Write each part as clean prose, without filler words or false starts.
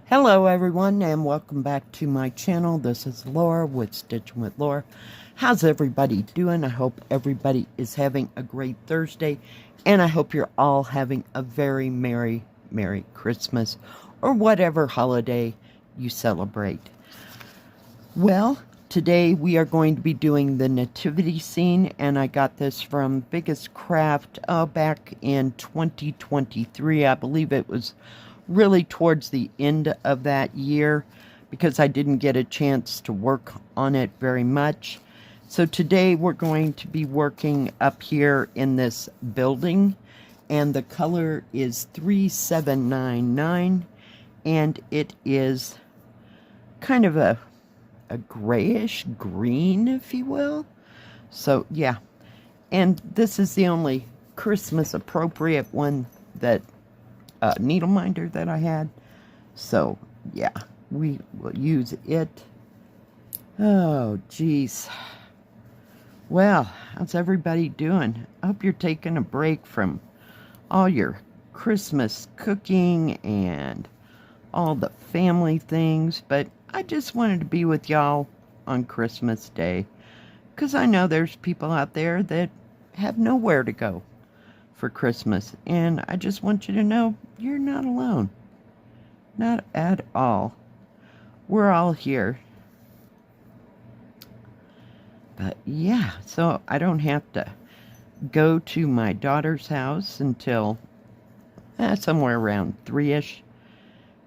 Hello everyone and welcome back to my channel. This is Laura with Stitchin with Laura. How's everybody doing? I hope everybody is having a great Thursday, and I hope you're all having a very Merry Christmas or whatever holiday you celebrate. Well, today we are going to be doing the nativity scene, and I got this from BiggestCraft back in 2023. I believe it was really towards the end of that year because I didn't get a chance to work on it very much. So today we're going to be working up here in this building, and the color is 3799, and it is kind of a grayish green, if you will. So yeah, and this is the only Christmas appropriate one that needle minder that I had. So yeah, we will use it. Oh geez. Well, how's everybody doing? I hope you're taking a break from all your Christmas cooking and all the family things, but I just wanted to be with y'all on Christmas Day, because I know there's people out there that have nowhere to go for Christmas, and I just want you to know you're not alone. Not at all. We're all here. But yeah, so I don't have to go to my daughter's house until somewhere around 3-ish.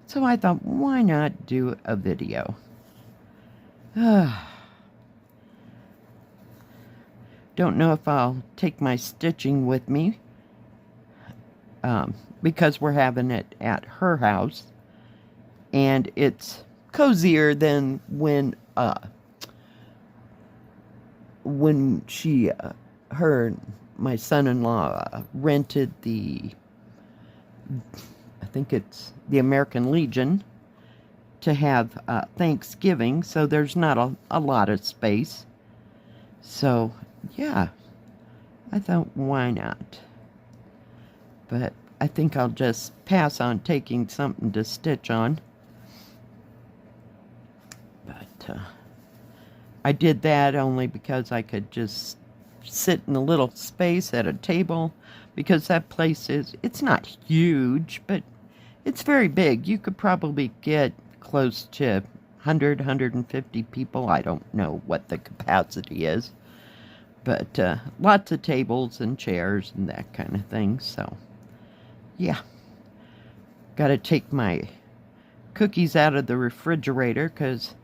So I thought, why not do a video? Don't know if I'll take my stitching with me, because we're having it at her house, and it's cozier than when she, my son-in-law rented the, I think it's the American Legion, to have Thanksgiving, so there's not a lot of space. So yeah, I thought, why not? But I think I'll just pass on taking something to stitch on. But I did that only because I could just sit in a little space at a table, because that place it's not huge, but it's very big. You could probably get close to 100, 150 people. I don't know what the capacity is, but lots of tables and chairs and that kind of thing. So yeah, got to take my cookies out of the refrigerator because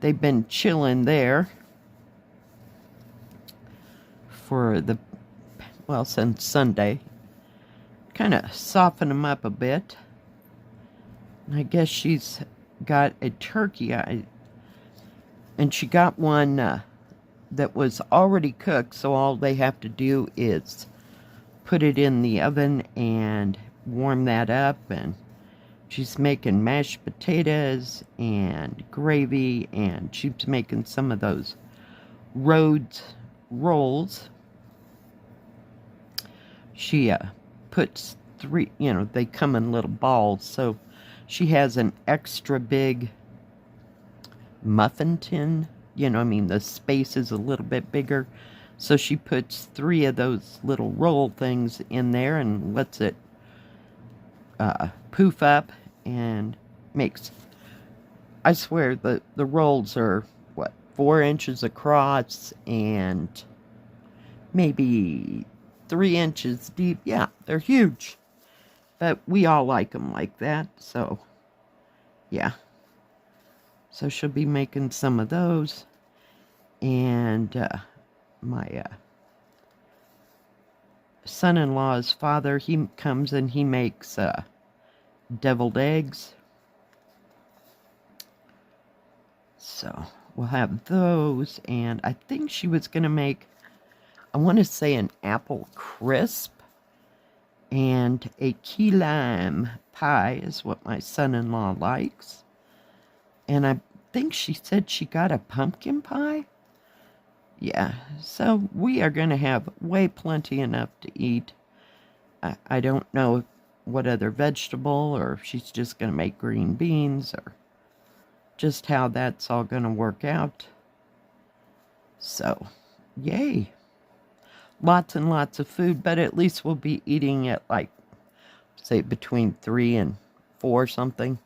they've been chilling there for since Sunday. Kind of soften them up a bit. I guess she's got a turkey, and she got one that was already cooked, so all they have to do is put it in the oven and warm that up. And she's making mashed potatoes and gravy, and she's making some of those Rhodes rolls. She puts 3, they come in little balls, so she has an extra big muffin tin. The space is a little bit bigger, so she puts 3 of those little roll things in there and lets it poof up and makes, I swear, the rolls are, 4 inches across and maybe 3 inches deep. Yeah, they're huge, but we all like them like that. So yeah, so she'll be making some of those. And my son-in-law's father, he comes and he makes deviled eggs. So we'll have those, and I think she was going to make, I want to say, an apple crisp and a key lime pie is what my son-in-law likes. And I think she said she got a pumpkin pie. Yeah, so we are going to have way plenty enough to eat. I don't know what other vegetable, or if she's just going to make green beans, or just how that's all going to work out. So, yay. Lots and lots of food, but at least we'll be eating at like, say, between 3 and 4 something.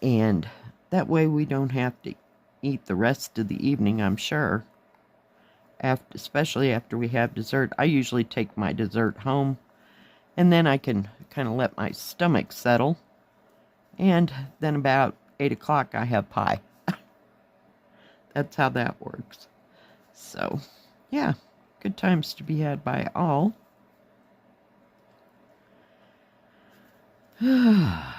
And that way we don't have to eat the rest of the evening, I'm sure. Especially after we have dessert. I usually take my dessert home, and then I can kind of let my stomach settle. And then about 8 o'clock I have pie. That's how that works. So, yeah, good times to be had by all. I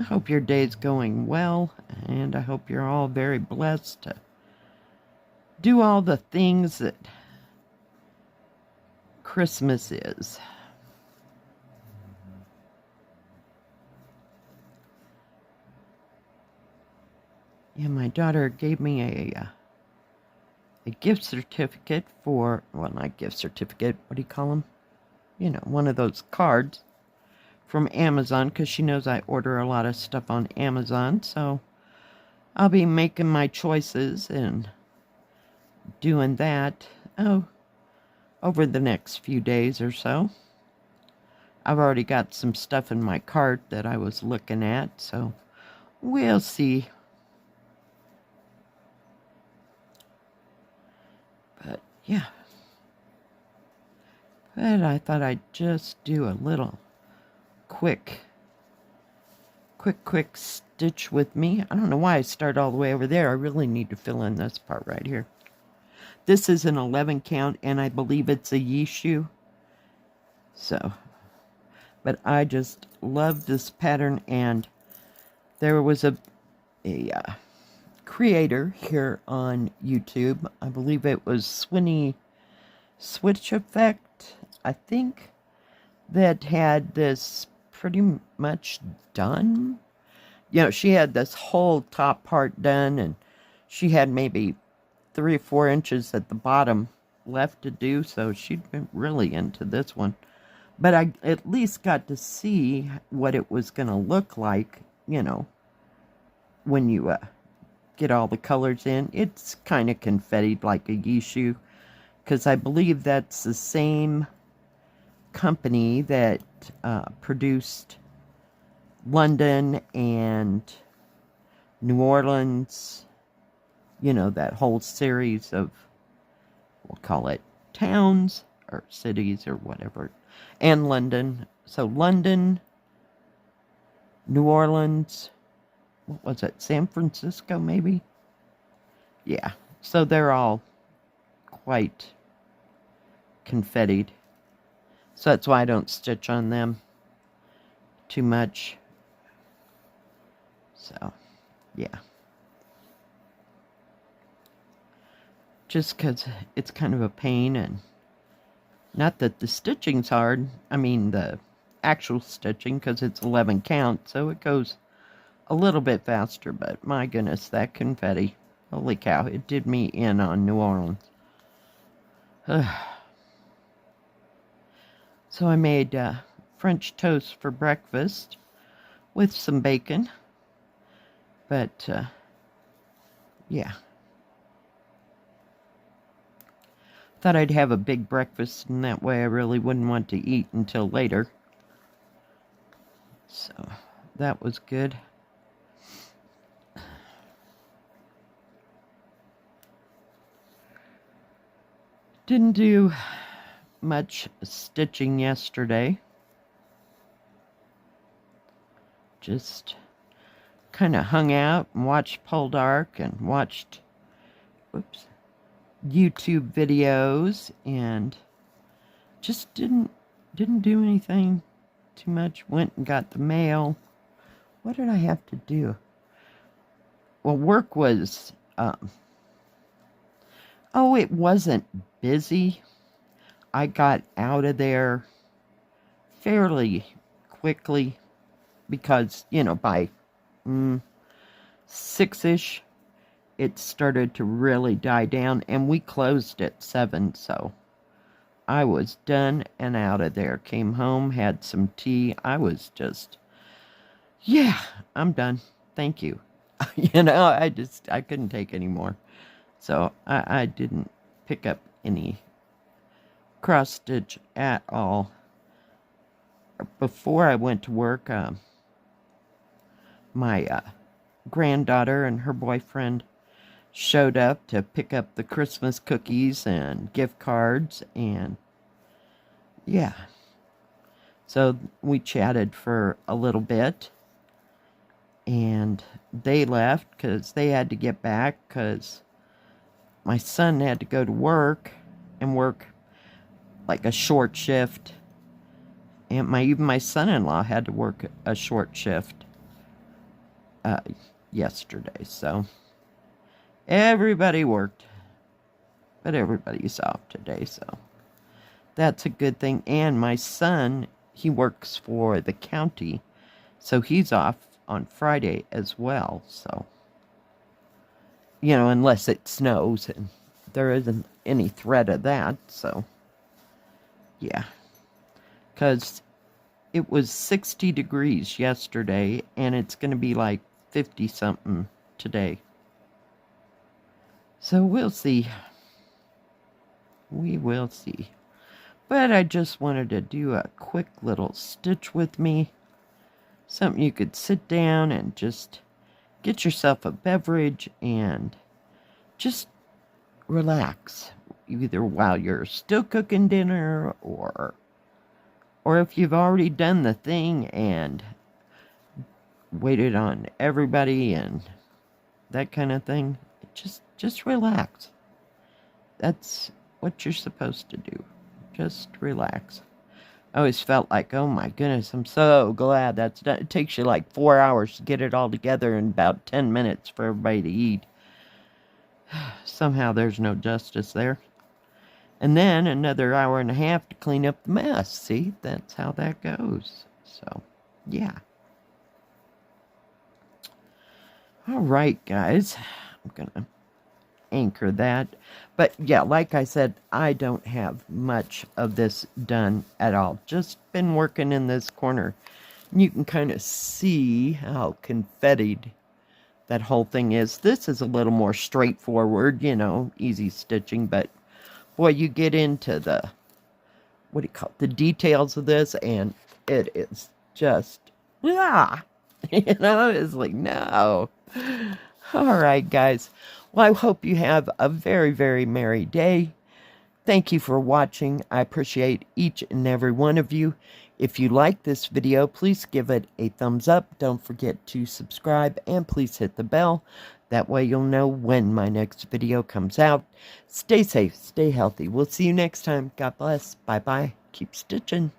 hope your day's going well, and I hope you're all very blessed to do all the things that Christmas is. Yeah, my daughter gave me a gift certificate for, well, not gift certificate, what do you call them? You know, one of those cards from Amazon, because she knows I order a lot of stuff on Amazon, so I'll be making my choices and doing that, over the next few days or so. I've already got some stuff in my cart that I was looking at, so we'll see. But, yeah. But I thought I'd just do a little quick stitch with me. I don't know why I started all the way over there. I really need to fill in this part right here. This is an 11 count, and I believe it's a Yishu. So, but I just love this pattern, and there was a creator here on YouTube. I believe it was Switch Effect, I think, that had this pretty much done. You know, she had this whole top part done, and she had maybe 3 or 4 inches at the bottom left to do, so she'd been really into this one. But I at least got to see what it was going to look like, you know, when you get all the colors in. It's kind of confettied like a Yishu, because I believe that's the same company that produced London and New Orleans, you know, that whole series of, we'll call it towns or cities or whatever, and London. So London, New Orleans, what was it, San Francisco maybe? Yeah, so they're all quite confettied. So that's why I don't stitch on them too much. So, yeah. Just because it's kind of a pain, and not that the stitching's hard. I mean, the actual stitching, because it's 11 count, so it goes a little bit faster, but my goodness, that confetti. Holy cow, it did me in on New Orleans. So I made French toast for breakfast with some bacon. But, yeah. Thought I'd have a big breakfast, and that way I really wouldn't want to eat until later. So, that was good. Didn't do much stitching yesterday. Just kind of hung out and watched Poldark and watched YouTube videos, and just didn't do anything too much. Went and got the mail. What did I have to do? Well, work was it wasn't busy. I got out of there fairly quickly because, you know, by 6-ish, it started to really die down, and we closed at 7, so I was done and out of there. Came home, had some tea. I was just, yeah, I'm done. Thank you. I couldn't take any more. So I didn't pick up any cross stitch at all. Before I went to work, my granddaughter and her boyfriend showed up to pick up the Christmas cookies and gift cards, and yeah. So we chatted for a little bit, and they left because they had to get back because my son had to go to work and work like a short shift, and even my son-in-law had to work a short shift yesterday. So everybody worked, but everybody's off today, so that's a good thing. And my son, he works for the county, so he's off on Friday as well. So, unless it snows, and there isn't any threat of that. So, yeah, because it was 60 degrees yesterday, and it's going to be like 50-something today. So we'll see. We will see. But I just wanted to do a quick little stitch with me. Something you could sit down and just get yourself a beverage and just relax. Either while you're still cooking dinner, or if you've already done the thing and waited on everybody and that kind of thing. Just relax. That's what you're supposed to do. Just relax. I always felt like, oh my goodness, I'm so glad that's done. It takes you like 4 hours to get it all together and about 10 minutes for everybody to eat. Somehow there's no justice there. And then another hour and a half to clean up the mess. See, that's how that goes. So, yeah. All right, guys. I'm going to anchor that. But yeah, like I said, I don't have much of this done at all. Just been working in this corner. You can kind of see how confettied that whole thing is. This is a little more straightforward, easy stitching. But boy, you get into the, the details of this, and it is just, it's like, no. All right, guys. Well, I hope you have a very, very merry day. Thank you for watching. I appreciate each and every one of you. If you like this video, please give it a thumbs up. Don't forget to subscribe, and please hit the bell. That way you'll know when my next video comes out. Stay safe, stay healthy. We'll see you next time. God bless. Bye-bye. Keep stitching.